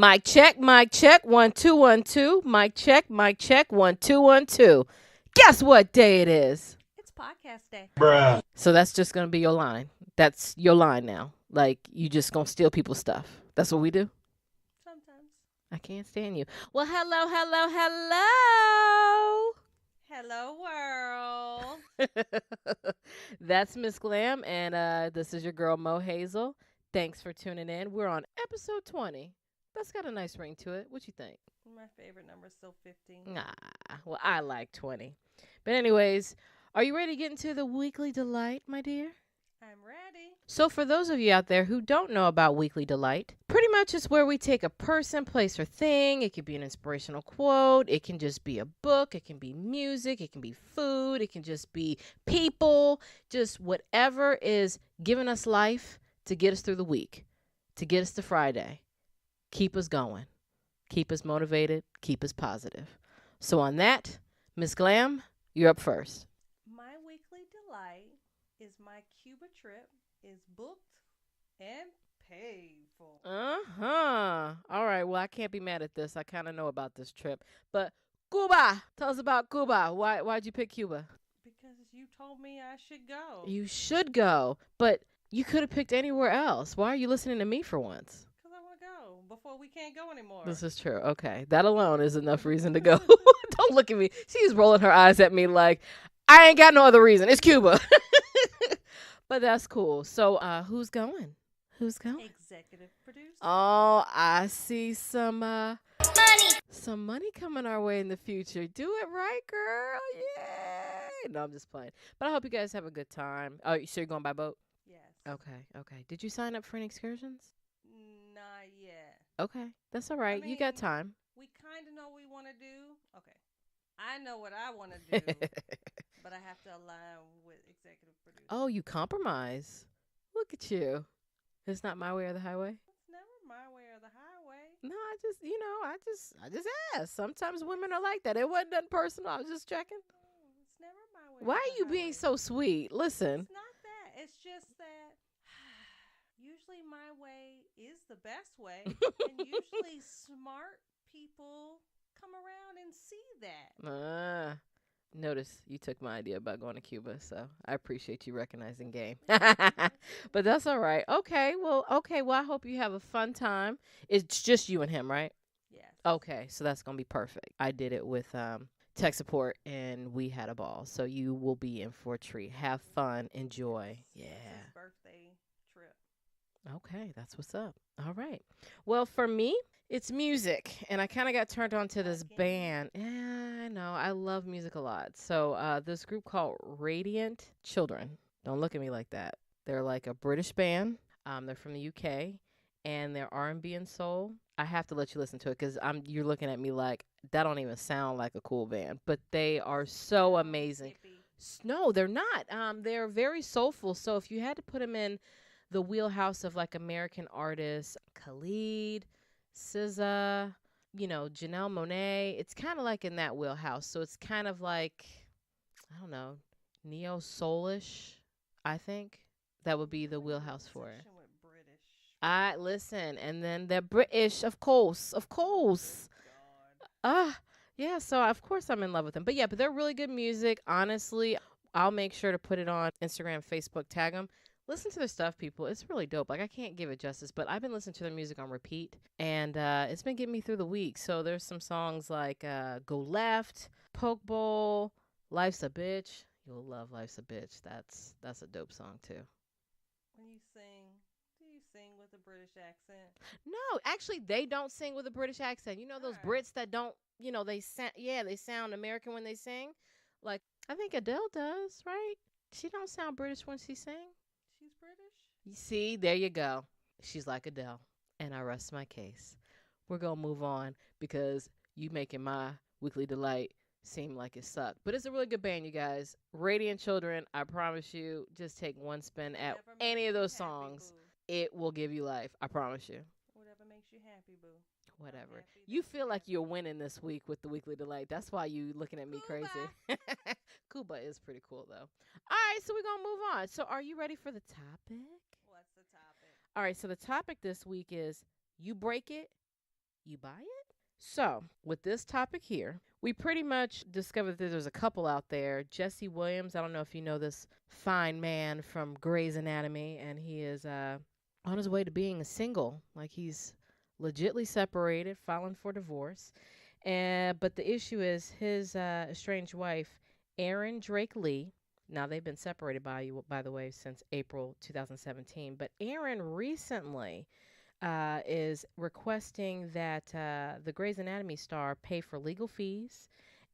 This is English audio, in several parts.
Mic check, 1 2 1 2. Mic check, 1 2 1 2. Guess what day it is? It's podcast day. Bruh. So that's just gonna be your line. That's your line now. Like you just gonna steal people's stuff. That's what we do. Sometimes. I can't stand you. Well, hello. Hello, world. That's Miss Glam, and this is your girl Mohazel. Thanks for tuning in. We're on episode 20. That's got a nice ring to it. What you think? My favorite number is still 15. Well, I like 20. But anyways, are you ready to get into the weekly delight, my dear? I'm ready. So for those of you out there who don't know about Weekly Delight, pretty much it's where we take a person, place, or thing. It could be an inspirational quote. It can just be a book. It can be music. It can be food. It can just be people. Just whatever is giving us life to get us through the week, to get us to Friday. Keep us going. Keep us motivated. Keep us positive. So on that, Miss Glam, you're up first. My weekly delight is my Cuba trip is booked and paid for. All right. Well, I can't be mad at this. I kind of know about this trip. But Cuba, tell us about Cuba. Why'd you pick Cuba? Because you told me I should go. You should go, but you could have picked anywhere else. Why are you listening to me for once? Because I want to go before we can't go anymore. This is true. Okay. That alone is enough reason to go. Don't look at me. She's rolling her eyes at me like, I ain't got no other reason. It's Cuba. But that's cool. So who's going? Who's going? Executive producer. Oh, I see some money coming our way in the future. Do it right, girl. Yay. No, I'm just playing. But I hope you guys have a good time. Oh, so you're going by boat? Yes. Okay. Did you sign up for any excursions? Not yet. Okay. That's all right. You got time. We kind of know what we want to do. Okay. I know what I want to do, but I have to align with executive producer. Oh, you compromise. Look at you. It's not my way or the highway? It's never my way or the highway. No, I just asked. Sometimes women are like that. It wasn't nothing personal. I was just checking. No, it's never my way. Why or are the you being highway. so sweet? Listen. It's not that. It's just that usually my way is the best way, and usually smart people come around and see that. Notice you took my idea about going to Cuba, so I appreciate you recognizing game. But that's all right. Okay, well, I hope you have a fun time. It's just you and him, right? Yes. Okay, so that's going to be perfect. I did it with tech support, and we had a ball. So you will be in for a treat. Have fun. Enjoy. Yeah. It's his birthday trip. Okay, that's what's up. All right. Well, for me, it's music, and I kind of got turned on to this band. Yeah, I know. I love music a lot. So this group called Radiant Children. Don't look at me like that. They're like a British band. They're from the UK, and they're R&B and soul. I have to let you listen to it because you're looking at me like that don't even sound like a cool band, but they are so amazing. No, they're not. They're very soulful. So if you had to put them in the wheelhouse of like American artists, Khalid, SZA, Janelle Monáe, it's kind of like in that wheelhouse. So it's kind of like, I don't know, neo soulish. I think that would be the wheelhouse for it. I listen, and then they're British, of course. Yeah. So of course I'm in love with them. But they're really good music. Honestly, I'll make sure to put it on Instagram, Facebook, tag them. Listen to their stuff, people. It's really dope. Like, I can't give it justice, but I've been listening to their music on repeat, and it's been getting me through the week. So there's some songs like Go Left, Poke Bowl, Life's a Bitch. You'll love Life's a Bitch. That's a dope song, too. When you sing, do you sing with a British accent? No, actually, they don't sing with a British accent. You know those Brits that don't, they sound American when they sing? Like, I think Adele does, right? She don't sound British when she sings. She's British? You see, there you go. She's like Adele. And I rest my case. We're going to move on because you making my weekly delight seem like it sucked. But it's a really good band, you guys. Radiant Children, I promise you, just take one spin at any of those songs. It will give you life. I promise you. Whatever makes you happy, boo. Whatever. You feel like you're winning this week with the weekly delight. That's why you looking at me Cuba. crazy. Cuba is pretty cool, though. All right, so we're going to move on. So are you ready for the topic? What's the topic? All right, so the topic this week is you break it, You buy it? So, with this topic here, we pretty much discovered that there's a couple out there. Jesse Williams, I don't know if you know this fine man from Grey's Anatomy, and he is on his way to being a single. Like he's legitly separated, filing for divorce. But the issue is his estranged wife, Erin Drake Lee. Now they've been separated by the way, since April 2017. But Erin recently is requesting that the Grey's Anatomy star pay for legal fees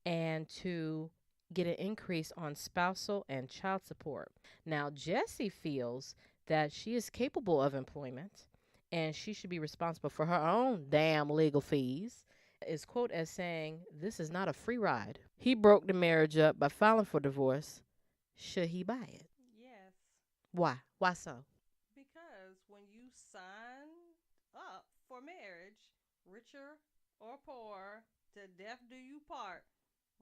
and to get an increase on spousal and child support. Now, Jessie feels that she is capable of employment and she should be responsible for her own damn legal fees. Is quote as saying, "This is not a free ride. He broke the marriage up by filing for divorce. Should he buy it?" Yes. Why? Why so? Because when you sign up for marriage, richer or poor, to death do you part.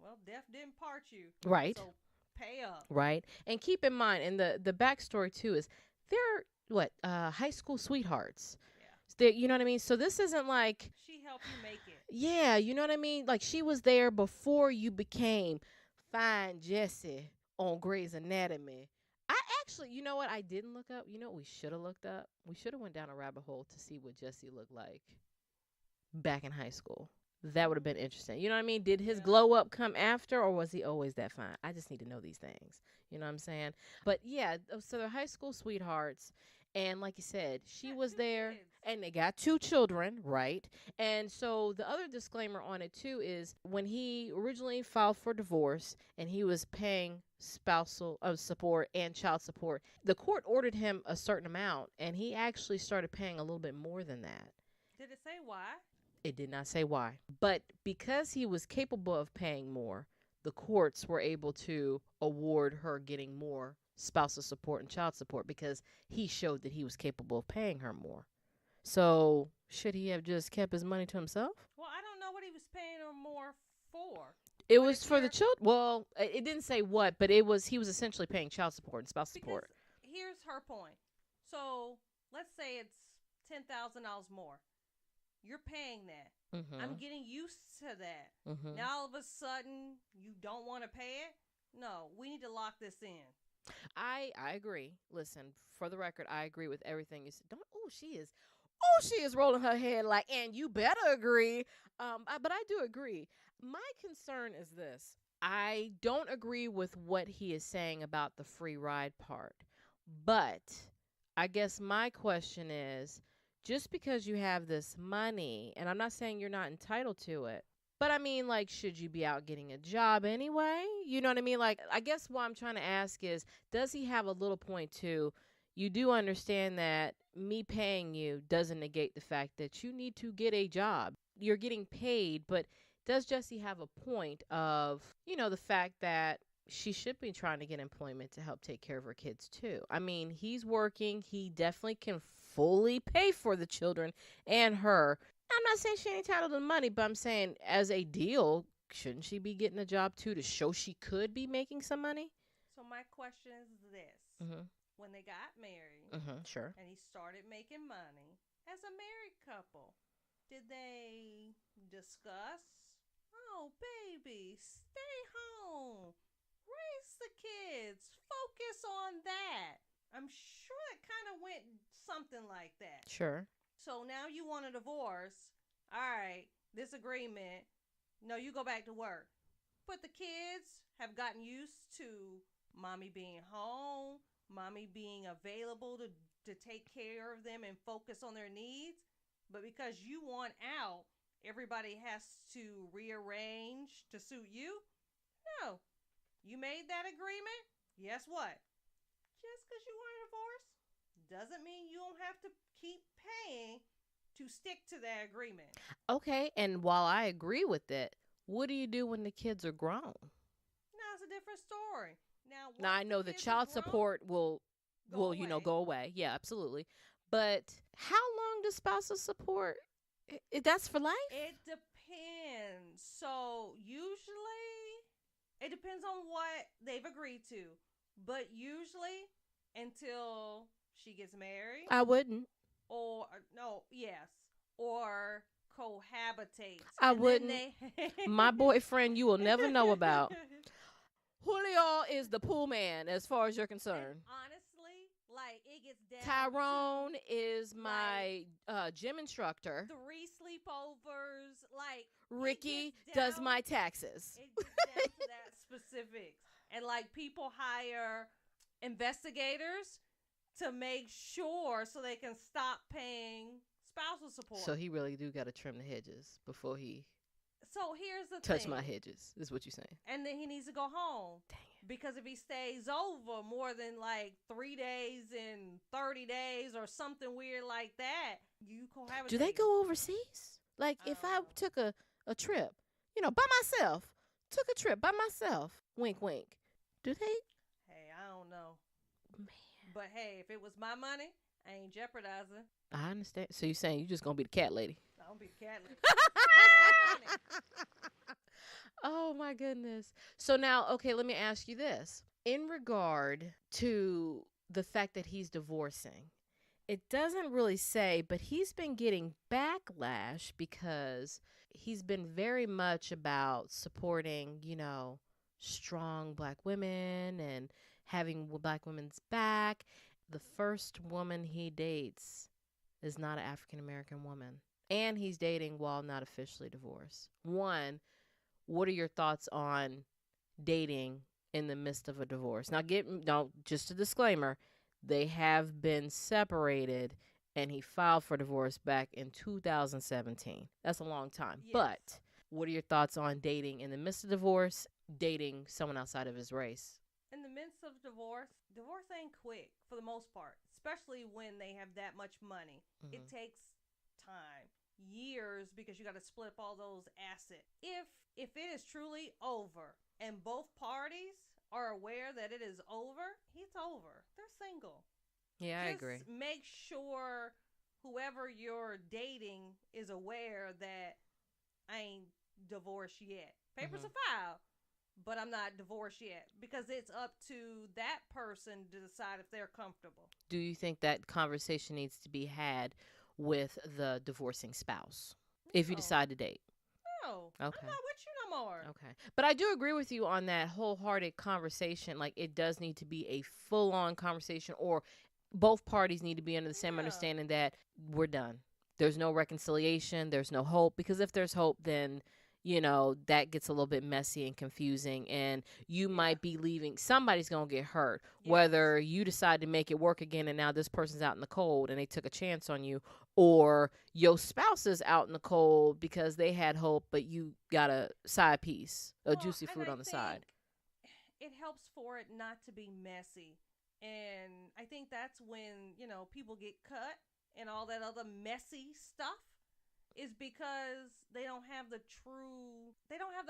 Well, death didn't part you. Right. So pay up. Right. And keep in mind, and the backstory too is they're what high school sweethearts. Yeah. You know what I mean? So this isn't like She helped you make it. yeah, you know what I mean? Like she was there before you became Fine Jessie on Grey's Anatomy. I actually, you know what? I didn't look up. You know what we should have looked up? We should have went down a rabbit hole to see what Jesse looked like back in high school. That would have been interesting. You know what I mean? Did his glow up come after, or was he always that fine? I just need to know these things. You know what I'm saying? But yeah, so they're high school sweethearts. And like you said, she was there kids. and they got 2 children, right? And so the other disclaimer on it too is when he originally filed for divorce and he was paying spousal support and child support, the court ordered him a certain amount and he actually started paying a little bit more than that. Did it say why? It did not say why. But because he was capable of paying more, the courts were able to award her getting more spousal support and child support because he showed that he was capable of paying her more. So, should he have just kept his money to himself? Well, I don't know what he was paying her more for. It But was if for the you're- children. Well, it didn't say what, but he was essentially paying child support and spousal Because support. here's her point. So let's say it's $10,000 more. You're paying that. I'm getting used to that. Now all of a sudden you don't want to pay it? No, we need to lock this in. I agree. Listen, for the record, I agree with everything you said. She is rolling her head like, and you better agree. But I do agree. My concern is this. I don't agree with what he is saying about the free ride part. But I guess my question is, just because you have this money, and I'm not saying you're not entitled to it, but I mean, like, should you be out getting a job anyway? You know what I mean? Like, I guess what I'm trying to ask is, does he have a little point too? You do understand that me paying you doesn't negate the fact that you need to get a job. You're getting paid, but does Jessie have a point of, the fact that she should be trying to get employment to help take care of her kids too? I mean, he's working. He definitely can fully pay for the children and her. I'm not saying she ain't entitled to money, but I'm saying as a deal, shouldn't she be getting a job too to show she could be making some money? So my question is this. When they got married Sure. and he started making money, as a married couple, did they discuss, oh, baby, stay home, raise the kids, focus on that? I'm sure it kind of went something like that. Sure. So now you want a divorce. All right, this agreement. No, you go back to work. But the kids have gotten used to mommy being home, mommy being available to take care of them and focus on their needs. But because you want out, everybody has to rearrange to suit you? No. You made that agreement? Guess what? Just because you want a divorce doesn't mean you don't have to keep paying to stick to that agreement. Okay, and while I agree with it, what do you do when the kids are grown? Now it's a different story. Now I know the child support will go away. Yeah, absolutely. But how long does spousal support? That's for life? It depends. So usually it depends on what they've agreed to. But usually until she gets married. I wouldn't. Or, no, yes. Or cohabitates. I And then wouldn't. they. My boyfriend, you will never know about. Julio is the pool man as far as you're concerned. And honestly, like it gets down Tyrone to is my gym instructor. 3 sleepovers. Like Ricky does my taxes. It gets down to that specifics. And like people hire investigators to make sure so they can stop paying spousal support. So he really do got to trim the hedges before he So here's the touch thing. my hedges, is what you're saying. And then he needs to go home. Dang it. Because if he stays over more than like 3 days and 30 days or something weird like that, you cohabitate. Do they go overseas? Like if I took a trip, by myself, took a trip by myself, wink, wink. Do they? Hey, I don't know. Man. But hey, if it was my money, I ain't jeopardizing. I understand. So you're saying you just going to be the cat lady? I don't be the cat lady. Oh my goodness. So now, okay, let me ask you this. In regard to the fact that he's divorcing, it doesn't really say, but he's been getting backlash because he's been very much about supporting, strong black women and having black women's back. The first woman he dates is not an African American woman. And he's dating while not officially divorced. One, what are your thoughts on dating in the midst of a divorce? Now, just a disclaimer. They have been separated, and he filed for divorce back in 2017. That's a long time. Yes. But what are your thoughts on dating in the midst of divorce, dating someone outside of his race? In the midst of divorce ain't quick for the most part, especially when they have that much money. Mm-hmm. It takes time, years, because you got to split up all those assets. If it is truly over and both parties are aware that it is over, it's over. They're single. Yeah, I agree. Make sure whoever you're dating is aware that I ain't divorced yet. Papers are filed, but I'm not divorced yet, because it's up to that person to decide if they're comfortable. Do you think that conversation needs to be had with the divorcing spouse if you decide to date? No. Okay. I'm not with you no more. Okay. But I do agree with you on that wholehearted conversation. Like, it does need to be a full-on conversation, or both parties need to be under the same understanding that we're done. There's no reconciliation. There's no hope. Because if there's hope, then, that gets a little bit messy and confusing. And you might be leaving. Somebody's going to get hurt. Yes. Whether you decide to make it work again and now this person's out in the cold and they took a chance on you, or your spouse is out in the cold because they had hope, but you got a side piece, juicy fruit on the side. It helps for it not to be messy. And I think that's when, people get cut and all that other messy stuff, is because they don't have the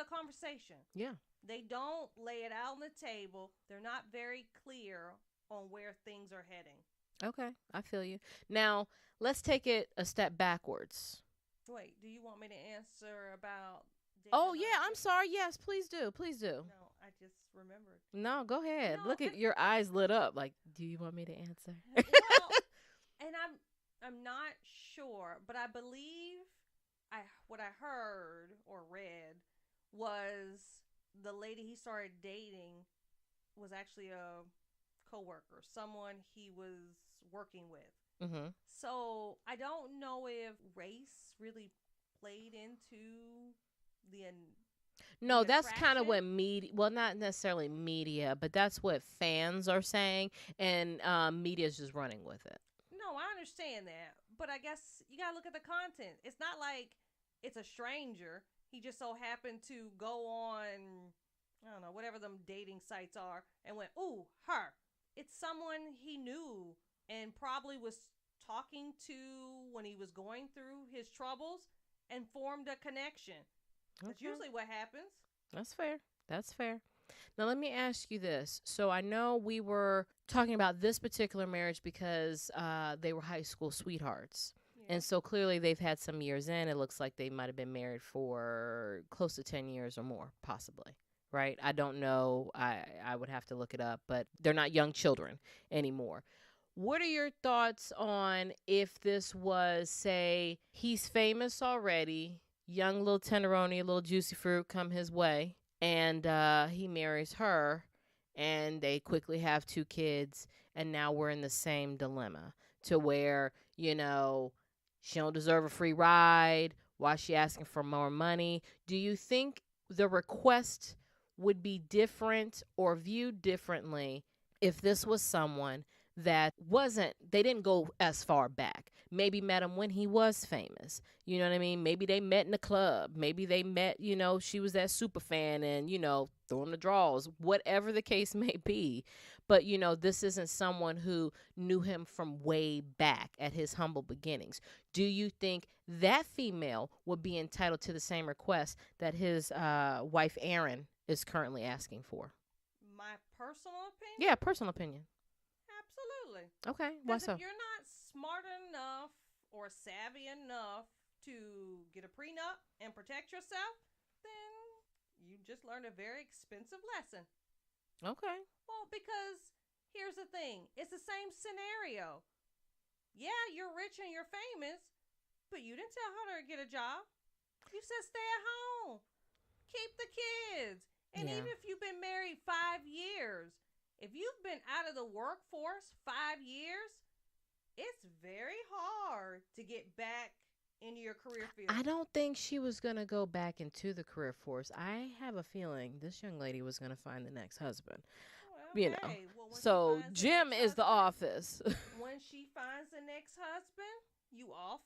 conversation. Yeah. They don't lay it out on the table. They're not very clear on where things are heading. Okay, I feel you. Now, let's take it a step backwards. Wait, do you want me to answer about... Oh, yeah, I'm sorry. Yes, please do. Please do. No, I just remembered. No, go ahead. No, look at your eyes lit up. Like, do you want me to answer? Well, and I'm not sure, but I believe what I heard or read was the lady he started dating was actually a coworker, someone he was working with. Mm-hmm. So I don't know if race really played into the No, that's kind of what media, well, not necessarily media, but that's what fans are saying, and media's just running with it. No, I understand that, but I guess you gotta look at the content. It's not like it's a stranger. He just so happened to go on, I don't know, whatever them dating sites are, and went, ooh, her. It's someone he knew and probably was talking to when he was going through his troubles and formed a connection. Okay. That's usually what happens. That's fair. That's fair. Now, let me ask you this. So I know we were talking about this particular marriage because they were high school sweethearts. Yeah. And so clearly they've had some years in. It looks like they might have been married for close to 10 years or more, possibly. Right? I don't know. I would have to look it up. But they're not young children anymore. What are your thoughts on if this was, say, he's famous already, young little tenderoni, little juicy fruit come his way, and he marries her, and they quickly have 2 kids, and now we're in the same dilemma to where, she don't deserve a free ride. Why is she asking for more money? Do you think the request would be different or viewed differently if this was someone that they didn't go as far back? Maybe met him when he was famous. You know what I mean? Maybe they met in a club. Maybe they met, she was that super fan and, throwing the draws, whatever the case may be. But, this isn't someone who knew him from way back at his humble beginnings. Do you think that female would be entitled to the same request that his wife, Aaron, is currently asking for? My personal opinion? Yeah, personal opinion. Absolutely. Okay, why so? If you're not smart enough or savvy enough to get a prenup and protect yourself, then you just learned a very expensive lesson. Okay. Well, because here's the thing. It's the same scenario. Yeah, you're rich and you're famous, but you didn't tell her to get a job. You said stay at home. Keep the kids. And even if you've been married 5 years, if you've been out of the workforce 5 years, it's very hard to get back into your career field. I don't think she was going to go back into the career force. I have a feeling this young lady was going to find the next husband. Well, okay. Well, so Jim is the office. When she finds the next husband, you off.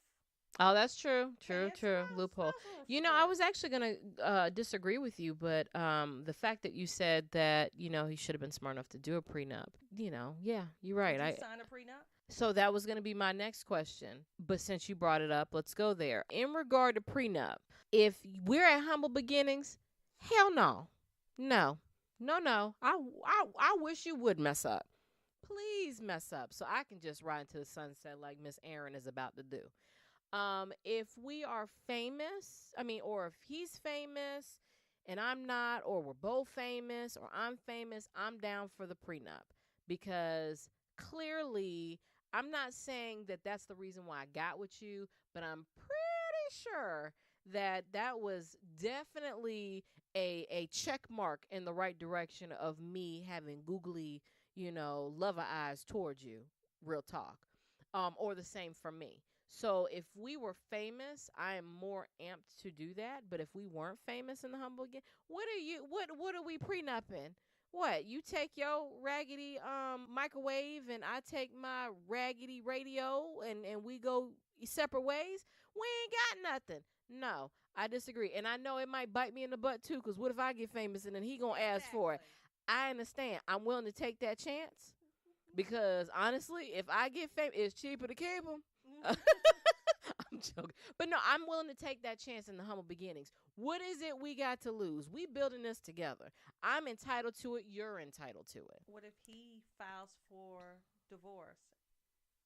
Oh, that's true. True. Loophole. I was actually going to disagree with you, but the fact that you said that, he should have been smart enough to do a prenup, yeah, you're right. Did you sign a prenup? So that was going to be my next question. But since you brought it up, let's go there. In regard to prenup, if we're at humble beginnings, hell no. No. I wish you would mess up. Please mess up so I can just ride into the sunset like Miss Aaron is about to do. If we are famous, or if he's famous and I'm not, or we're both famous or I'm famous, I'm down for the prenup because clearly I'm not saying that that's the reason why I got with you, but I'm pretty sure that was definitely a check mark in the right direction of me having googly, lover eyes towards you, real talk, or the same for me. So if we were famous, I am more amped to do that. But if we weren't famous in the humble again, what are we prenupping? What, you take your raggedy microwave and I take my raggedy radio and we go separate ways? We ain't got nothing. No, I disagree. And I know it might bite me in the butt too, because what if I get famous and then he gonna ask for it? I understand. I'm willing to take that chance because honestly, if I get famous, it's cheaper to keep them. I'm joking. But no, I'm willing to take that chance in the humble beginnings. What is it we got to lose? We building this together. I'm entitled to it. You're entitled to it. What if he files for divorce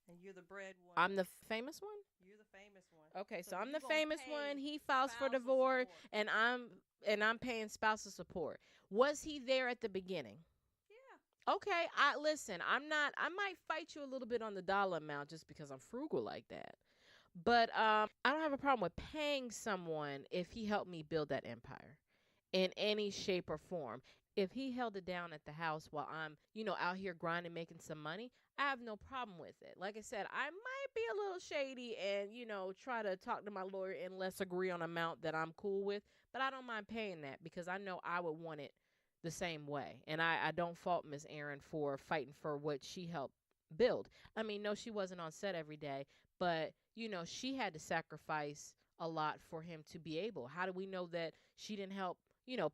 and you're the breadwinner? I'm the famous one? You're the famous one. Okay, so I'm the famous one. He files for divorce and I'm paying spousal support. Was he there at the beginning? Yeah. Okay, I might fight you a little bit on the dollar amount just because I'm frugal like that. But I don't have a problem with paying someone if he helped me build that empire in any shape or form. If he held it down at the house while I'm, out here grinding, making some money, I have no problem with it. Like I said, I might be a little shady and, try to talk to my lawyer and let's agree on an amount that I'm cool with. But I don't mind paying that because I know I would want it the same way. And I don't fault Miss Aaron for fighting for what she helped build. No, she wasn't on set every day, but she had to sacrifice a lot for him to be able. How do we know that she didn't help,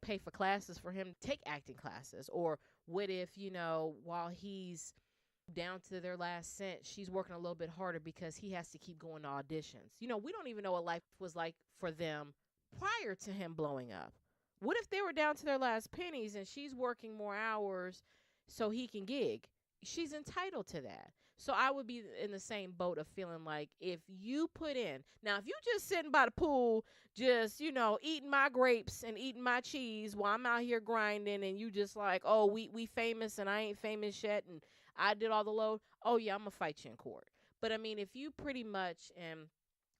pay for classes for him to take acting classes? Or what if, while he's down to their last cent, she's working a little bit harder because he has to keep going to auditions? We don't even know what life was like for them prior to him blowing up. What if they were down to their last pennies and she's working more hours so he can gig? She's entitled to that. So I would be in the same boat of feeling like if you put in, now if you just sitting by the pool, just, eating my grapes and eating my cheese while I'm out here grinding and you just like, oh, we famous and I ain't famous yet and I did all the load. Oh yeah, I'm gonna fight you in court. But I mean, if you pretty much, and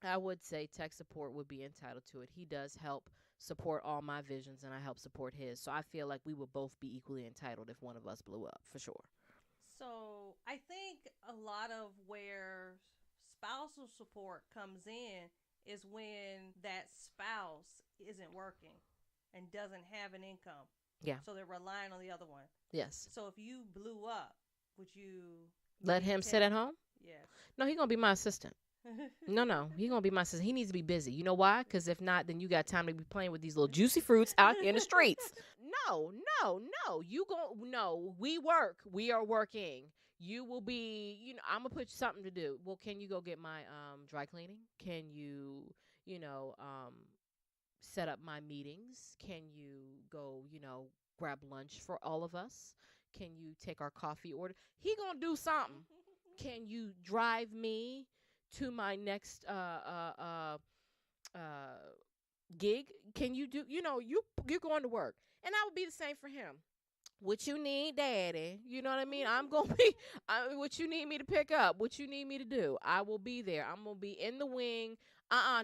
I would say tech support would be entitled to it. He does help support all my visions, and I help support his. So I feel like we would both be equally entitled if one of us blew up, for sure. So I think a lot of where spousal support comes in is when that spouse isn't working and doesn't have an income. Yeah. So they're relying on the other one. Yes. So if you blew up, would you Let him sit at home? Yes. No, he's gonna be my assistant. No, he's gonna be my assistant. He needs to be busy. You know why? Because if not, then you got time to be playing with these little juicy fruits out here in the streets. No. No, we work. We are working. You will be, I'm gonna put something to do. Well, can you go get my dry cleaning? Can you, you know, um set up my meetings? Can you go, grab lunch for all of us? Can you take our coffee order? He gonna do something. Can you drive me to my next gig? Can you do? You're going to work, and I would be the same for him. What you need, daddy? You know what I mean? I'm gonna be. What you need me to pick up? What you need me to do? I will be there. I'm gonna be in the wing.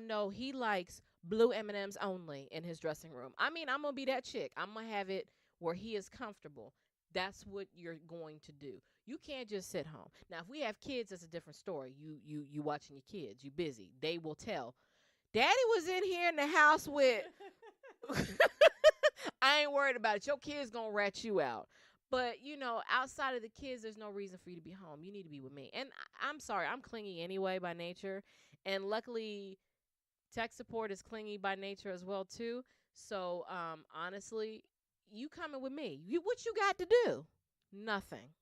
No, he likes blue M&Ms only in his dressing room. I mean, I'm gonna be that chick. I'm gonna have it where he is comfortable. That's what you're going to do. You can't just sit home. Now, if we have kids, that's a different story. You watching your kids. You busy. They will tell. Daddy was in here in the house with. I ain't worried about it. Your kids gonna rat you out. But outside of the kids, there's no reason for you to be home. You need to be with me. And I'm sorry, I'm clingy anyway by nature, and luckily, tech support is clingy by nature as well too. So honestly, you coming with me. What you got to do? Nothing.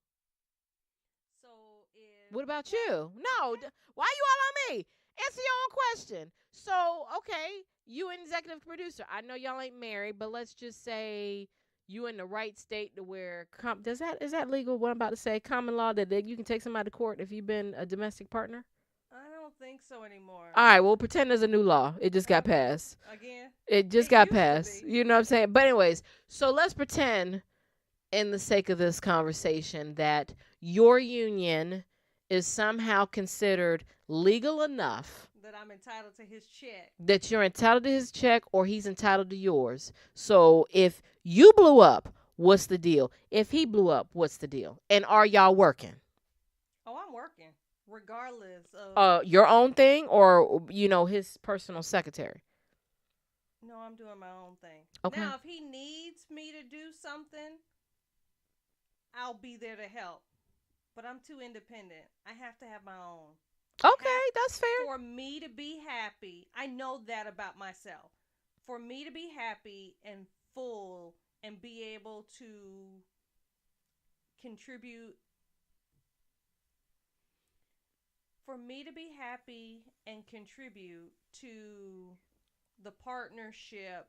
So if What about you? No. Why you all on me? Answer your own question. So, okay, you an executive producer. I know y'all ain't married, but let's just say you in the right state to where is that legal? What I'm about to say, common law that you can take somebody to court if you've been a domestic partner. I don't think so anymore. All right, well, pretend there's a new law. It just got passed. Again? It just got passed. You know what I'm saying? But anyways, so let's pretend, in the sake of this conversation, that your union is somehow considered legal enough that I'm entitled to his check. That you're entitled to his check, or he's entitled to yours. So if you blew up, what's the deal? If he blew up, what's the deal? And are y'all working? Oh, I'm working. Regardless of your own thing, or his personal secretary. No, I'm doing my own thing. Okay. Now, if he needs me to do something, I'll be there to help. But I'm too independent. I have to have my own. Okay, that's fair. For me to be happy, I know that about myself. For me to be happy and full and be able to contribute. For me to be happy and contribute to the partnership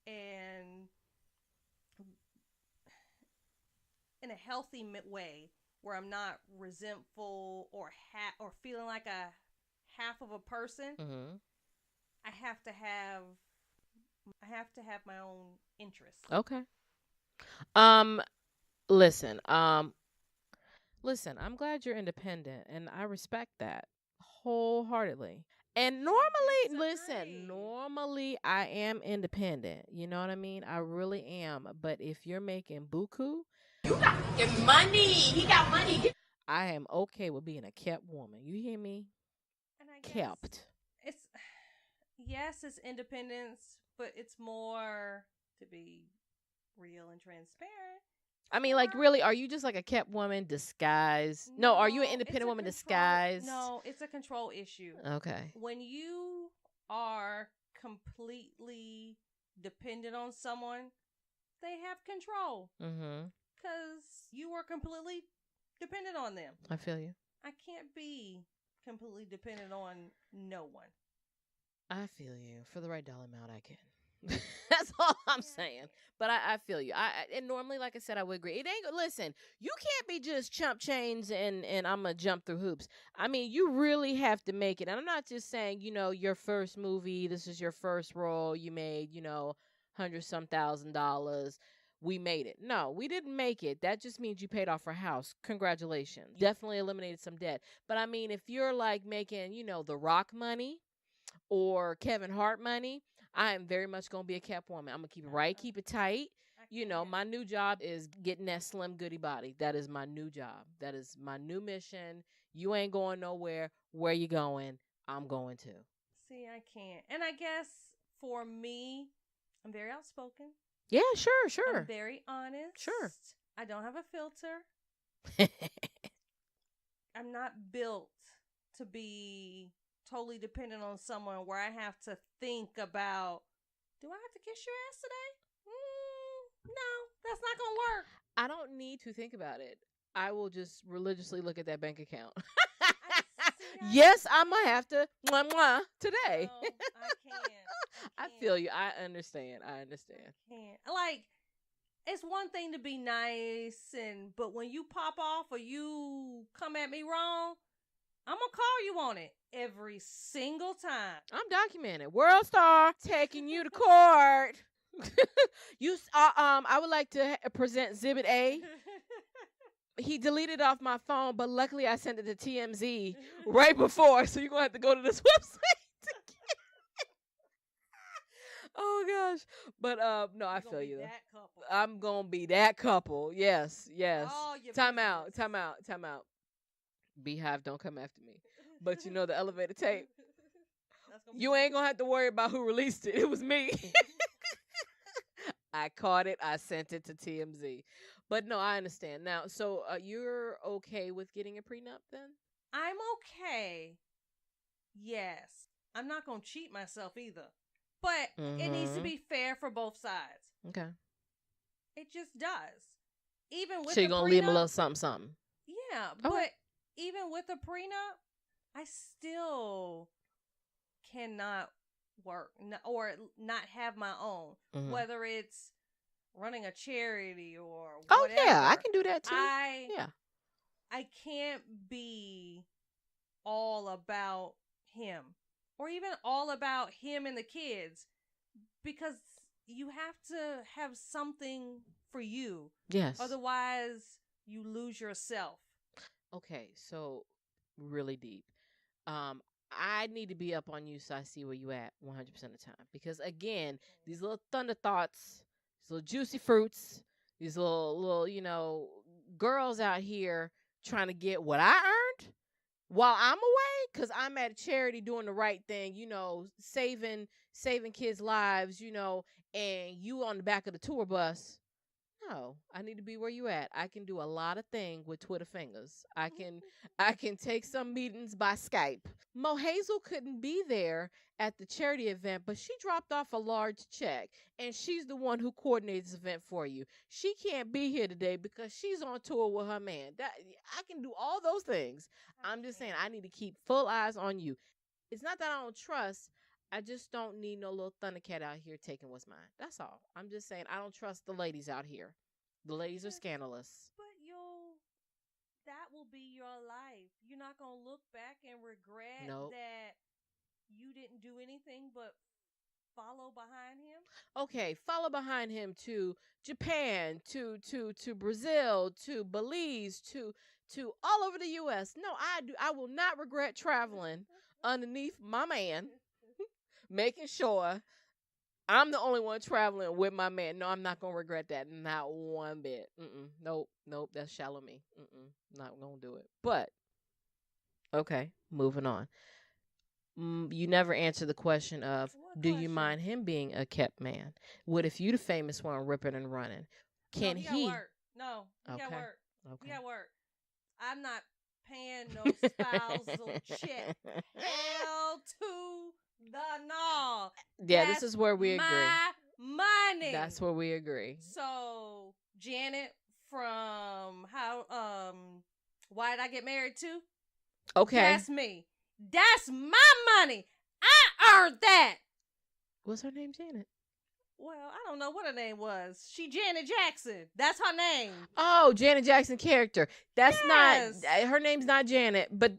and in a healthy way, where I'm not resentful or feeling like a half of a person. Mm-hmm. I have to have my own interests. Okay. Listen. Listen. I'm glad you're independent, and I respect that wholeheartedly. And normally I am independent. You know what I mean? I really am. But if you're making buku, you got money. He got money. I am okay with being a kept woman. You hear me? And I kept. It's independence, but it's more to be real and transparent. I mean, like, really, are you just like a kept woman disguised? No, are you an independent woman disguised? No, it's a control issue. Okay. When you are completely dependent on someone, they have control. Mm-hmm. Because you are completely dependent on them. I feel you. I can't be completely dependent on no one. I feel you. For the right dollar amount, I can. That's all I'm saying. But I feel you. And normally, like I said, I would agree. It ain't. Listen, you can't be just chump chains and I'm going to jump through hoops. I mean, you really have to make it. And I'm not just saying, your first movie, this is your first role, you made, $100-some thousand. we made it. No, we didn't make it. That just means you paid off our house. Congratulations. Definitely eliminated some debt. But I mean, if you're like making, The Rock money or Kevin Hart money, I am very much going to be a kept woman. I'm going to keep it right, keep it tight. My new job is getting that slim goody body. That is my new job. That is my new mission. You ain't going nowhere. Where you going? I'm going to. See, I can't. And I guess for me, I'm very outspoken. Yeah, sure. I'm very honest. Sure. I don't have a filter. I'm not built to be totally dependent on someone where I have to think about, do I have to kiss your ass today? No, that's not going to work. I don't need to think about it. I will just religiously look at that bank account. Yes, I'm going to have to today. No, I can't. I feel you. I understand. I can't. Like, it's one thing to be nice, but when you pop off or you come at me wrong, I'm going to call you on it every single time. I'm documented. World star taking you to court. I would like to present Exhibit A. He deleted off my phone, but luckily I sent it to TMZ right before, so you're going to have to go to this website to get it. Oh, gosh. But, no, I feel you. I'm going to be that couple. Yes. Time out. Beehive, don't come after me. But the elevator tape. You ain't going to have to worry about who released it. It was me. I caught it. I sent it to TMZ. But no, I understand. Now, so you're okay with getting a prenup then? I'm okay. Yes. I'm not going to cheat myself either. But it needs to be fair for both sides. Okay. It just does. Even with so you're going to leave them a little something. Yeah. But even with a prenup, I still cannot work or not have my own. Whether it's running a charity or whatever. Oh, yeah. I can do that too. I can't be all about him or even all about him and the kids because you have to have something for you. Yes. Otherwise, you lose yourself. Okay, so really deep. I need to be up on you so I see where you at 100% of the time. Because, again, these little thunder thoughts, these little juicy fruits, these little, girls out here trying to get what I earned while I'm away because I'm at a charity doing the right thing, saving kids' lives, and you on the back of the tour bus. No, I need to be where you at. I can do a lot of things with Twitter fingers. I can take some meetings by Skype. Mohazel couldn't be there at the charity event, but she dropped off a large check, and she's the one who coordinated this event for you. She can't be here today because she's on tour with her man. I can do all those things. I'm just saying I need to keep full eyes on you. It's not that I don't trust. I just don't need no little thundercat out here taking what's mine. That's all. I'm just saying I don't trust the ladies out here. The ladies are scandalous. But that will be your life. You're not going to look back and regret that you didn't do anything but follow behind him. Okay, follow behind him to Japan, to Brazil, to Belize, to all over the U.S. No, I will not regret traveling underneath my man. Making sure I'm the only one traveling with my man. No, I'm not going to regret that. Not one bit. Nope. That's shallow me. Not going to do it. But, okay, moving on. You never answer the question of, you mind him being a kept man? What if you the famous one ripping and running? Can he? Got work. No, he got work. Okay. He got work. I'm not paying no spousal check. Hell to the no. Yeah, this is where we agree. My money. That's where we agree. So Janet from Why Did I Get Married To? Okay. That's me. That's my money. I earned that. What's her name, Janet? Well, I don't know what her name was. She Janet Jackson. That's her name. Oh, Janet Jackson character. That's not her name's not Janet, but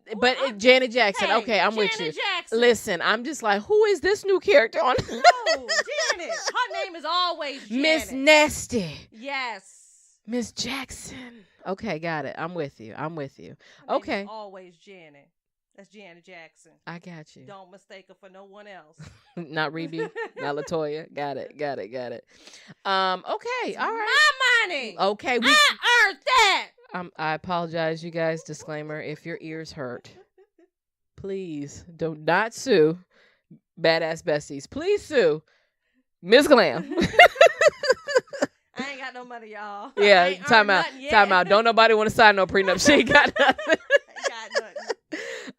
Janet Jackson. Hey, okay, I'm Janet with you. Jackson. Listen, I'm just like, who is this new character on? No, Janet. Her name is always Janet. Miss Nasty. Yes. Miss Jackson. Okay, got it. I'm with you. Her name Okay. is always Janet. That's Janet Jackson. I got you. Don't mistake her for no one else. Not Reby, not Latoya. Got it. Okay. It's All right. my money. Okay. I earned that. I apologize, you guys. Disclaimer: if your ears hurt, please do not sue Badass Besties. Please sue Miss Glam. I ain't got no money, y'all. Yeah, time out. Don't nobody want to sign no prenup. She ain't got nothing. Ain't got nothing.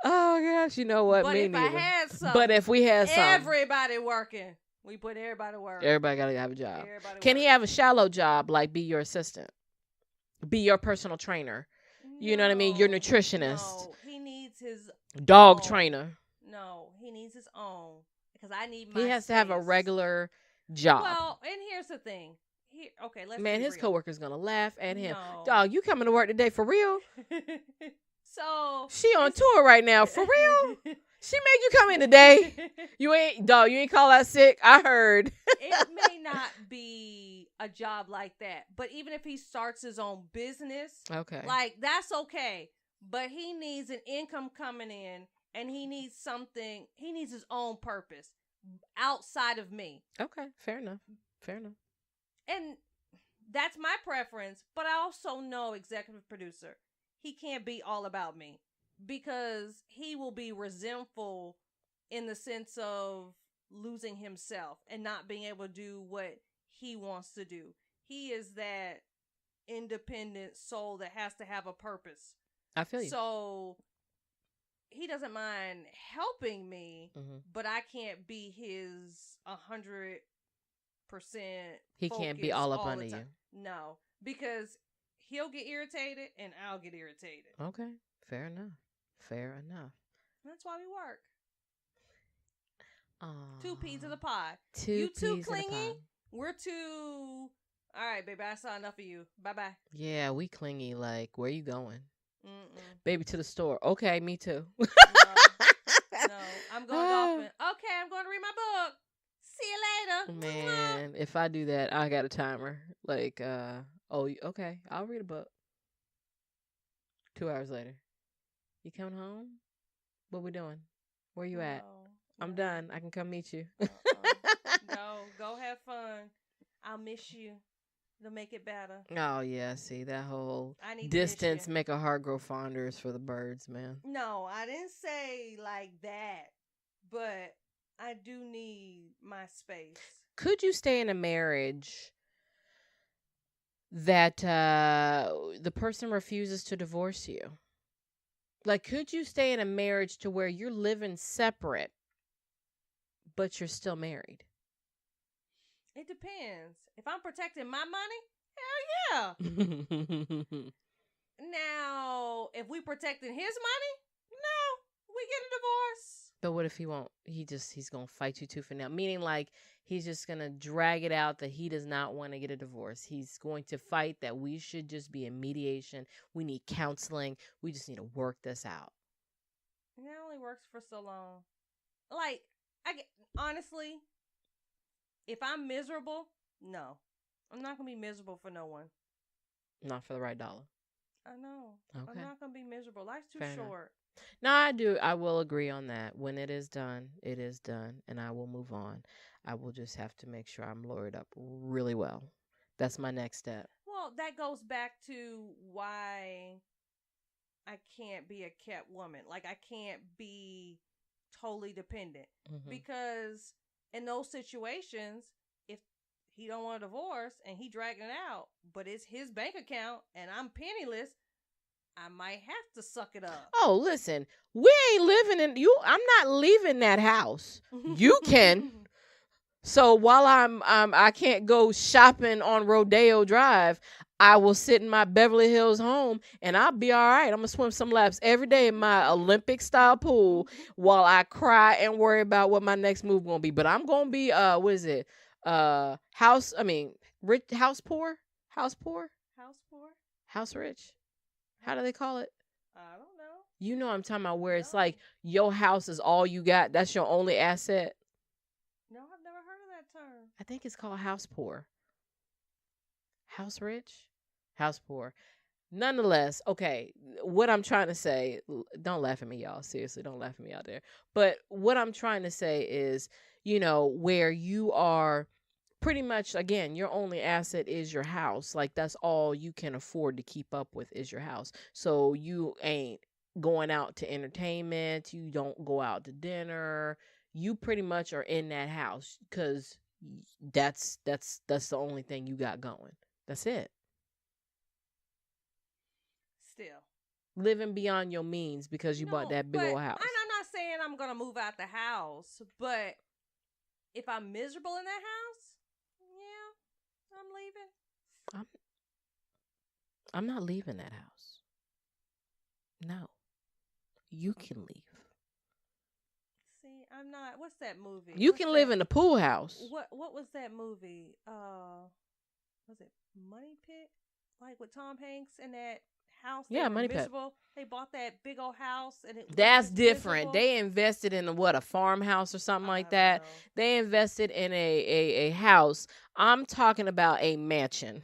Oh gosh, you know what? But Me if neither. I had some, But if we had some, everybody working. We put everybody to work. everybody gotta have a job. Everybody Can he work. have a shallow job, like be your assistant, be your personal trainer? You know what I mean? Your nutritionist. No, he needs his Dog own. trainer. No, he needs his own because I need my. He has to have a space. regular job. Well, and here's the thing. Okay, let's. Man, be his real. coworker's gonna laugh at him. No. Dog, you coming to work today for real? So She on tour right now for real. She made you come in today. You ain't call out sick. I heard. It may not be a job like that, but even if he starts his own business, Okay. like that's okay. But he needs an income coming in, and he needs something. He needs his own purpose outside of me. Okay. Fair enough. And that's my preference, but I also know executive producer, he can't be all about me because he will be resentful in the sense of losing himself and not being able to do what he wants to do. He is that independent soul that has to have a purpose. I feel you. So he doesn't mind helping me, Mhm. but I can't be his 100%. He can't be all up under you. No, because he'll get irritated and I'll get irritated. Okay. Fair enough. That's why we work. Aw. 2 peas in the pod. Two You too peas in a clingy. pod. We're too. All right, baby. I saw enough of you. Bye bye. Yeah, we clingy. Like, where you going? Mm-mm. Baby, to the store. Okay, me too. No, I'm going golfing. Okay, I'm going to read my book. See you later. Man, if I do that, I got a timer. Like, okay, I'll read a book. 2 hours later. You coming home? What we doing? Where you at? I'm done. I can come meet you. Go have fun. I'll miss you. It'll make it better. Oh, yeah. See, that whole I need distance to miss you. make a heart grow fonder is for the birds, man. No, I didn't say like that, but I do need my space. Could you stay in a marriage that the person refuses to divorce you? Like, could you stay in a marriage to where you're living separate, but you're still married? It depends. If I'm protecting my money, hell yeah. Now, if we protecting his money, no, we get a divorce. But what if he won't? He's going to fight you tooth and nail. Meaning, like, he's just going to drag it out that he does not want to get a divorce. He's going to fight that we should just be in mediation. We need counseling. We just need to work this out. And that only works for so long. Like, honestly, if I'm miserable, no. I'm not going to be miserable for no one. Not for the right dollar. I know. Okay. I'm not going to be miserable. Life's too Fair enough. short. No, I do. I will agree on that. When it is done, and I will move on. I will just have to make sure I'm lawyered up really well. That's my next step. Well, that goes back to why I can't be a kept woman. Like, I can't be totally dependent. Mm-hmm. Because in those situations, if he don't want a divorce and he dragging it out, but it's his bank account and I'm penniless, I might have to suck it up. Oh, listen, we ain't living in you. I'm not leaving that house. You can. So while I can't go shopping on Rodeo Drive, I will sit in my Beverly Hills home and I'll be all right. I'm gonna swim some laps every day in my Olympic style pool while I cry and worry about what my next move gonna be. But I'm gonna be rich, house poor, house rich. How do they call it? I don't know. You know I'm talking about where it's like your house is all you got. That's your only asset. No, I've never heard of that term. I think it's called house poor. House rich, house poor. Nonetheless, okay, what I'm trying to say, don't laugh at me, y'all. Seriously, don't laugh at me out there. But what I'm trying to say is, where you are pretty much, again, your only asset is your house. Like, that's all you can afford to keep up with is your house. So you ain't going out to entertainment, you don't go out to dinner. You pretty much are in that house because that's the only thing you got going. That's it. Still. Living beyond your means because you bought that big old house. And I'm not saying I'm going to move out the house, but if I'm miserable in that house, yeah, I'm leaving. I'm not leaving that house. No. You can leave. See, I'm not. What's that movie? You can live in the pool house. What was that movie? Was it Money Pit? Like with Tom Hanks and that house. Yeah, Money Pit. They bought that big old house and that's different. miserable. They invested in a farmhouse or something like that. They invested in a house. I'm talking about a mansion.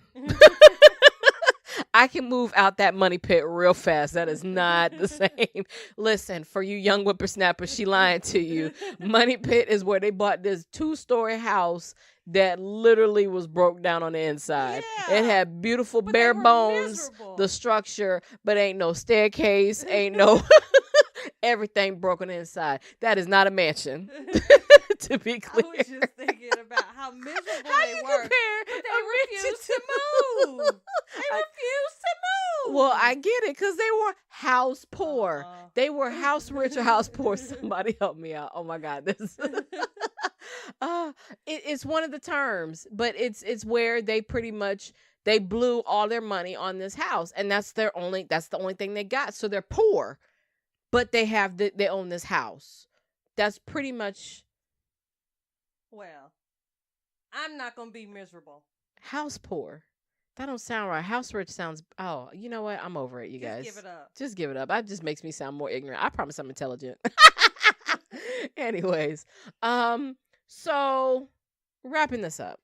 I can move out that money pit real fast. That is not the same. Listen, for you young whippersnappers, she lying to you. Money pit is where they bought this 2-story house that literally was broke down on the inside. Yeah. It had beautiful bare bones, the structure, but ain't no staircase, ain't no everything broken inside. That is not a mansion. To be clear. I was just thinking about how miserable they were. Compare but they refused to move. They refused to move. Well, I get it because they were house poor. They were house rich or house poor. Somebody help me out. Oh my God, this. It's one of the terms, but it's where they pretty much they blew all their money on this house, and that's the only thing they got. So they're poor, but they own this house. That's pretty much. Well, I'm not going to be miserable. House poor. That don't sound right. House rich sounds, oh, you know what? I'm over it, you guys. Just give it up. Just give it up. That just makes me sound more ignorant. I promise I'm intelligent. Anyways, so wrapping this up,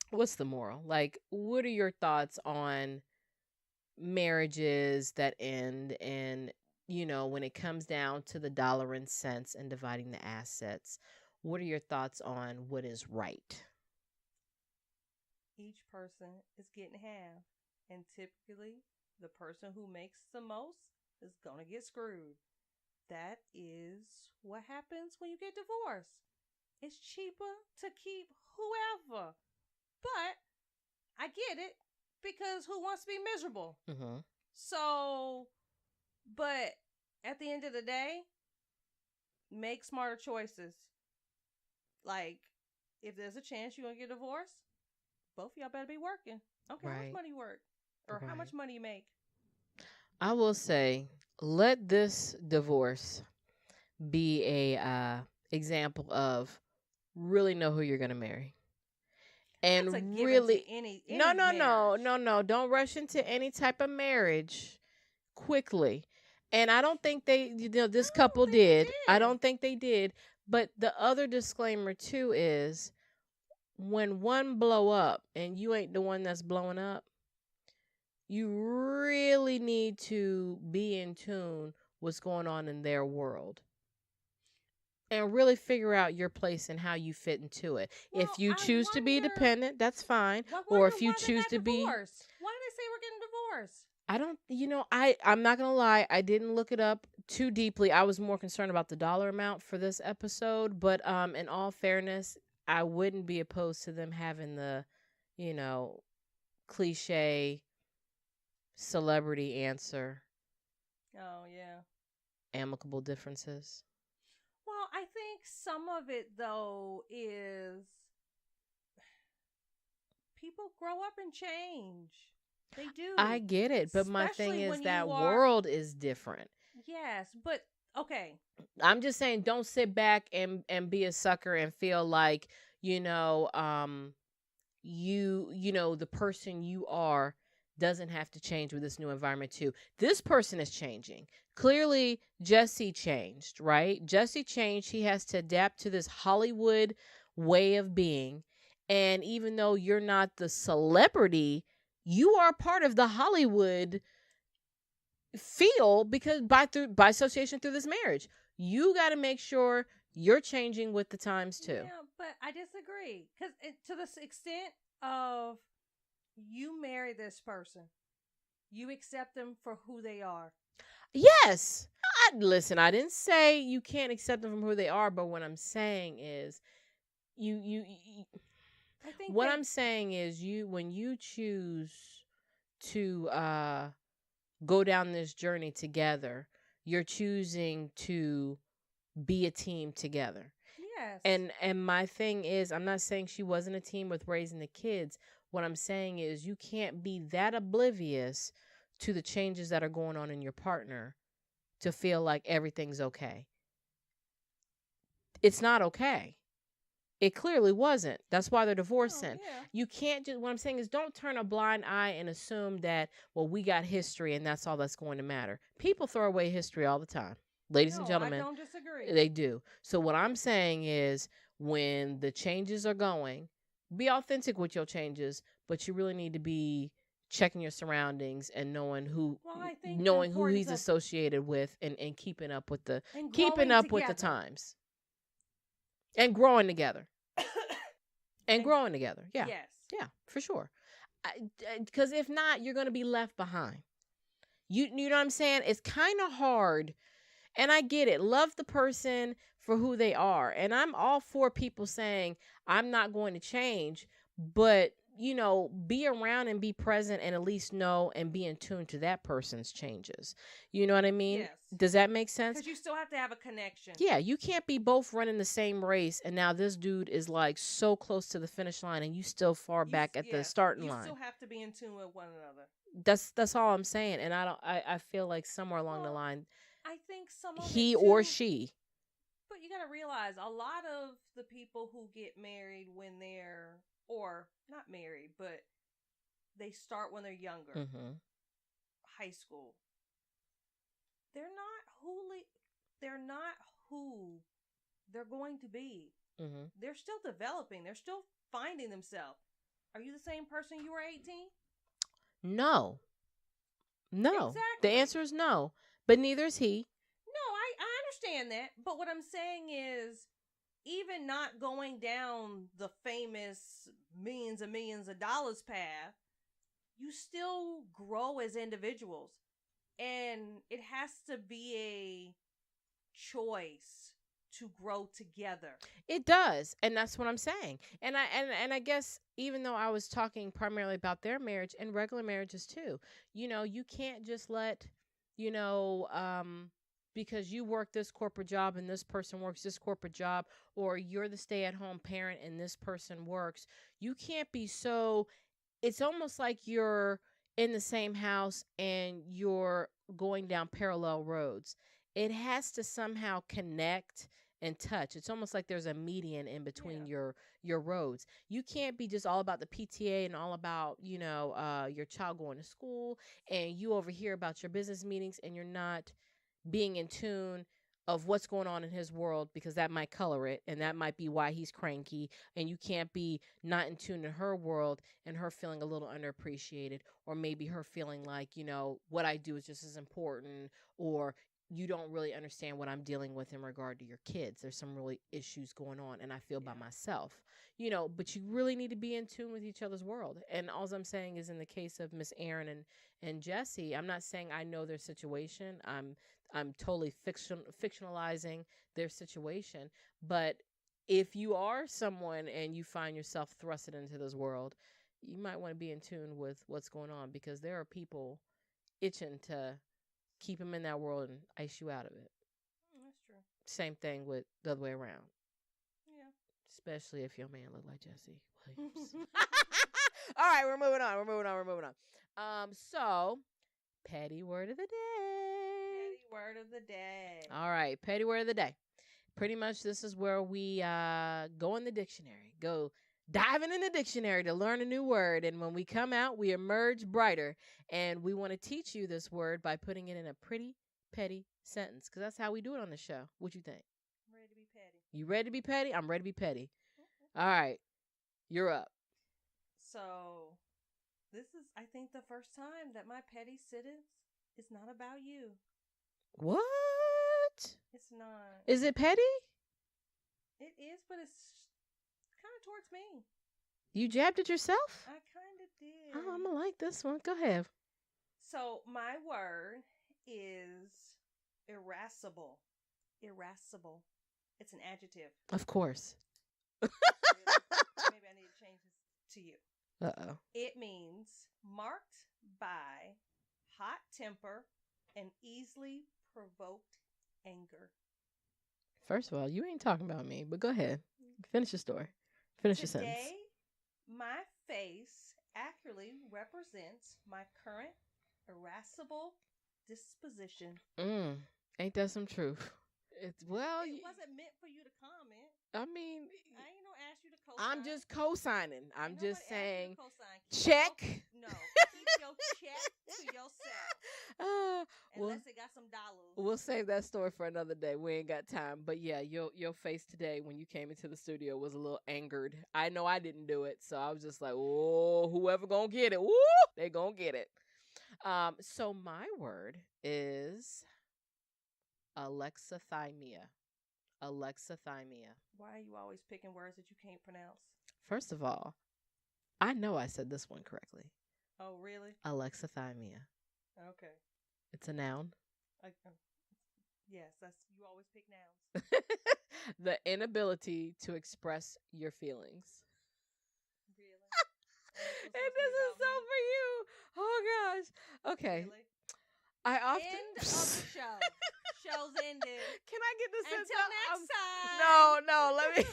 what's the moral? Like, what are your thoughts on marriages that end and, when it comes down to the dollar and cents and dividing the assets? What are your thoughts on what is right? Each person is getting half. And typically, the person who makes the most is going to get screwed. That is what happens when you get divorced. It's cheaper to keep whoever. But I get it because who wants to be miserable? Mm-hmm. So, but at the end of the day, make smarter choices. Like, if there's a chance you're going to get divorced, both of y'all better be working. Okay, how much money you work? Or how much money you make? I will say, let this divorce be a example of really know who you're going to marry. And really, no. Don't rush into any type of marriage quickly. And I don't think this couple did. I don't think they did. But the other disclaimer too is when one blow up and you ain't the one that's blowing up, you really need to be in tune what's going on in their world. And really figure out your place and how you fit into it. Well, if you choose to be dependent, that's fine. Or if you choose to be... Why did they say we're getting divorced? I don't, I'm not going to lie. I didn't look it up too deeply. I was more concerned about the dollar amount for this episode. But in all fairness, I wouldn't be opposed to them having the, cliche celebrity answer. Oh, yeah. Amicable differences. Well, I think some of it, though, is people grow up and change. They do. I get it, but my thing is that world is different. Yes, but okay. I'm just saying, don't sit back and be a sucker and feel like the person you are doesn't have to change with this new environment too. This person is changing. Clearly, Jesse changed, right? Jesse changed. He has to adapt to this Hollywood way of being, and even though you're not the celebrity, you are part of the Hollywood feel because by association through this marriage. You got to make sure you're changing with the times too. Yeah, but I disagree because to the extent of you marry this person, you accept them for who they are. Yes. Listen, I didn't say you can't accept them from who they are, but what I'm saying is you I think what I'm saying is when you choose to go down this journey together, you're choosing to be a team together. Yes. And my thing is, I'm not saying she wasn't a team with raising the kids. What I'm saying is you can't be that oblivious to the changes that are going on in your partner to feel like everything's okay. It's not okay. It clearly wasn't. That's why they're divorcing. Yeah. You can't just, what I'm saying is don't turn a blind eye and assume that, well, we got history and that's all that's going to matter. People throw away history all the time. Ladies and gentlemen, I don't disagree. They do. So what I'm saying is when the changes are going, be authentic with your changes, but you really need to be checking your surroundings and knowing who he's associated with and keeping up with the with the times. And growing together. Growing together. Yeah. Yes. Yeah, for sure. Because if not, you're going to be left behind. You know what I'm saying? It's kind of hard. And I get it. Love the person for who they are. And I'm all for people saying, I'm not going to change. But, be around and be present and at least know and be in tune to that person's changes. You know what I mean? Yes. Does that make sense? Because you still have to have a connection. Yeah, you can't be both running the same race. And now this dude is like so close to the finish line and you still far back at the starting line. You still have to be in tune with one another. That's all I'm saying. And I feel like somewhere along the line, I think some of he or she. But you got to realize a lot of the people who get married when they're, or not married, but they start when they're younger, high school. They're not who they're going to be. They're still developing. They're still finding themselves. Are you the same person you were 18? No. Exactly. The answer is no. But neither is he. No, I understand that. But what I'm saying is, even not going down the famous millions and millions of dollars path, you still grow as individuals. And it has to be a choice to grow together. It does. And that's what I'm saying. And I guess even though I was talking primarily about their marriage and regular marriages too, you can't just let because you work this corporate job and this person works this corporate job, or you're the stay-at-home parent and this person works. You can't be it's almost like you're in the same house and you're going down parallel roads. It has to somehow connect and touch. It's almost like there's a median in between your roads. You can't be just all about the PTA and all about, your child going to school and you over here about your business meetings and you're not being in tune of what's going on in his world, because that might color it and that might be why he's cranky, and you can't be not in tune in her world and her feeling a little underappreciated, or maybe her feeling like, what I do is just as important, or you don't really understand what I'm dealing with in regard to your kids. There's some really issues going on and I feel by myself, but you really need to be in tune with each other's world. And all I'm saying is, in the case of Miss Aaron and Jesse, I'm not saying I know their situation. I'm totally fictionalizing their situation. But if you are someone and you find yourself thrusted into this world, you might want to be in tune with what's going on, because there are people itching to keep them in that world and ice you out of it. That's true. Same thing with the other way around. Yeah. Especially if your man look like Jesse Williams. All right, we're moving on. So, petty word of the day. Petty word of the day. All right, petty word of the day. Pretty much this is where we go in the dictionary. Go diving in the dictionary to learn a new word. And when we come out, we emerge brighter. And we want to teach you this word by putting it in a pretty petty sentence, because that's how we do it on the show. What you think? I'm ready to be petty. You ready to be petty? I'm ready to be petty. All right. You're up. So, This is, I think, the first time that my petty sentence is not about you. What? It's not. Is it petty? It is, but it's kind of towards me. You jabbed it yourself? I kind of did. Oh, I'm going to like this one. Go ahead. So my word is irascible. Irascible. It's an adjective. Of course. Really? Maybe I need to change this to you. Uh-oh. It means marked by hot temper and easily provoked anger. First of all, you ain't talking about me, but go ahead. Finish your story. Finish your sentence. Today, my face accurately represents my current irascible disposition. Ain't that some truth? It wasn't meant for you to comment. I mean, I ain't gonna ask you to co-sign. I'm just co-signing. I'm just saying, check. Keep your check to yourself. Unless it got some dollars. We'll save that story for another day. We ain't got time. But yeah, your face today when you came into the studio was a little angered. I know I didn't do it, so I was just like, oh, whoever gonna get it, woo, they gonna get it. So my word is alexithymia. Alexithymia. Why are you always picking words that you can't pronounce? First of all, I know I said this one correctly. Oh, really? Alexithymia. Okay. It's a noun. Yes, you always pick nouns. The inability to express your feelings. Really? And this is so for you. Oh gosh. Okay. Really? I often End of the show. Show's ended. Can I get this until next time? No, let me.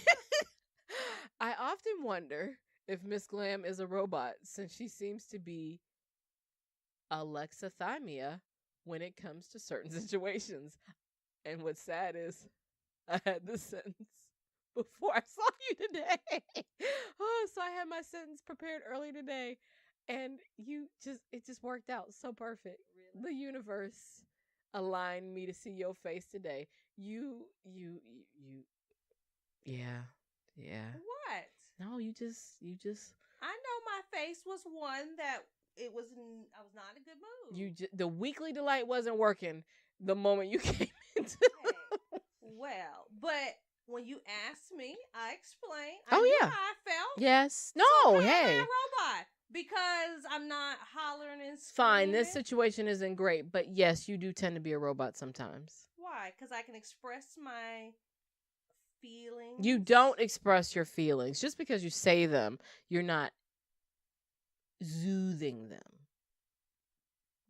I often wonder if Miss Glam is a robot, since she seems to be alexithymia when it comes to certain situations. And what's sad is I had this sentence before I saw you today. So I had my sentence prepared early today, and it just worked out so perfect. Really? The universe aligned me to see your face today. Yeah. What? No, you just. I know my face was one that I was not in a good mood. The weekly delight wasn't working the moment you came into. Hey, well, but when you asked me, I explained. I knew how I felt. Yes. No. So hey. I'm a robot because I'm not hollering and screaming. Fine. This situation isn't great, but yes, you do tend to be a robot sometimes. Why? Because I can express my feelings. You don't express your feelings. Just because you say them, you're not soothing them.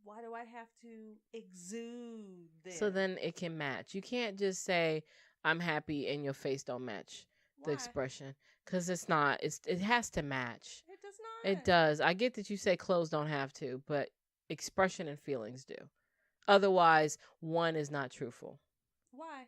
Why do I have to exude them? So then it can match. You can't just say, I'm happy, and your face don't match the expression. Because it's not. It has to match. It does not. It does. I get that you say clothes don't have to, but expression and feelings do. Otherwise, one is not truthful. Why?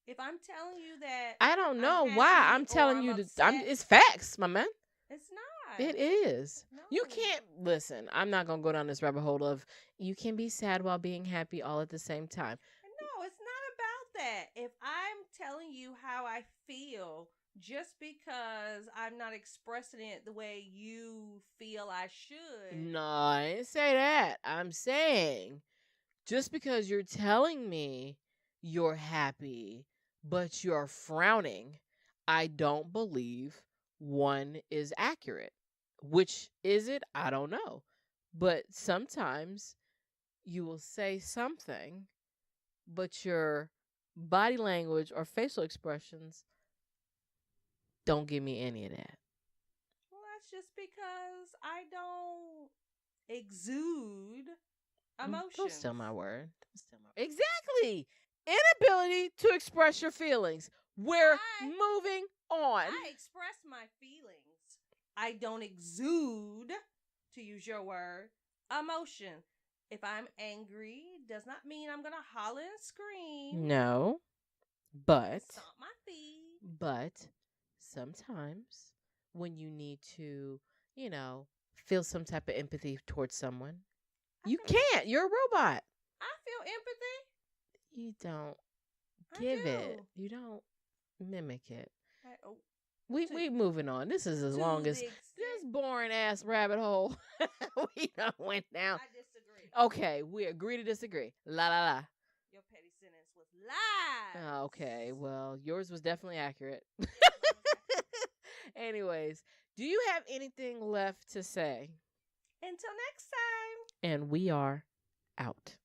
If I'm telling you that I don't know why. I'm telling you it's facts, my man. It's not. It is. No. You can't listen. I'm not gonna go down this rabbit hole of you can be sad while being happy all at the same time. No, it's not about that. If I'm telling you how I feel, just because I'm not expressing it the way you feel I should. No, I didn't say that. I'm saying just because you're telling me you're happy, but you're frowning, I don't believe one is accurate. Which is it? I don't know. But sometimes you will say something, but your body language or facial expressions don't give me any of that. Well, that's just because I don't exude emotions. Don't steal my word. Exactly. Inability to express your feelings. We're moving on. I express my feelings. I don't exude, to use your word, emotion. If I'm angry, does not mean I'm going to holler and scream. No. But. Stomp my feet. But sometimes when you need to, feel some type of empathy towards someone, you can't. You're a robot. I feel empathy. You don't give it. You don't mimic it. We moving on. This is as To long the as extent- this boring ass rabbit hole we done went down. I disagree. Okay, we agree to disagree. La la la. Your petty sentence was lies. Okay, well, yours was definitely accurate. Yes, mine was accurate. Anyways, do you have anything left to say? Until next time. And we are out.